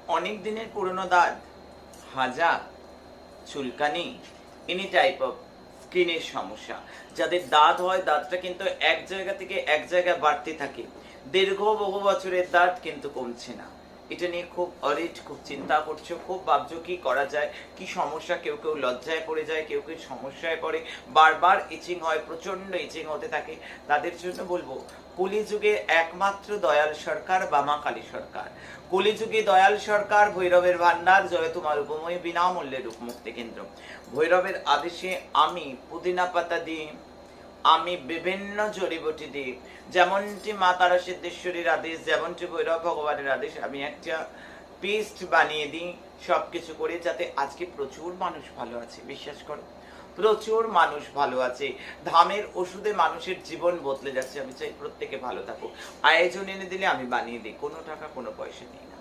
অনেক দিনের পুরনো দাঁত, হাজা, চুলকানি, এনি টাইপ অফ স্কিনের সমস্যা, যাদের দাঁত হয় দাঁতটা কিন্তু এক জায়গা থেকে এক জায়গায় বাড়তে থাকে, দীর্ঘ বহু বছরের দাঁত কিন্তু কমছে না। এটা নিয়ে খুব অরিড, খুব চিন্তা করছো, খুব ভাবছো কি করা যায়, কি সমস্যা। কেউ কেউ লজ্জায় পড়ে যায়, কেউ কেউ সমস্যায় পড়ে, বারবার ইচিং হয়, প্রচন্ড ইচিং হতে থাকে। তাদের জন্য বলবো, কলিযুগে একমাত্র দয়াল সরকার বামা কালী সরকার। কলিযুগে দয়াল সরকার, ভৈরবের ভান্ডার, জয় তোমার উপময়, বিনামূল্যে রূপ মুক্তি কেন্দ্র। ভৈরবের আদেশে আমি পুদিনা পাতা দিই, আমি বিভিন্ন জড়িবুটি দিই, যেমনটি মা তারা সিদ্ধেশ্বরীর আদেশ, যেমনটি ভৈরব ভগবানের আদেশ, আমি একটা পেস্ট বানিয়ে দিই। সবকিছু করে যাতে আজকে প্রচুর মানুষ ভালো আছে, বিশ্বাস করো প্রচুর মানুষ ভালো আছে। ধামের ওষুধে মানুষের জীবন বদলে যাচ্ছে। আমি চাই প্রত্যেকে ভালো থাকুক। আয়োজন এনে দিলে আমি বানিয়ে দিই, কোনো টাকা কোনো পয়সা নিই না।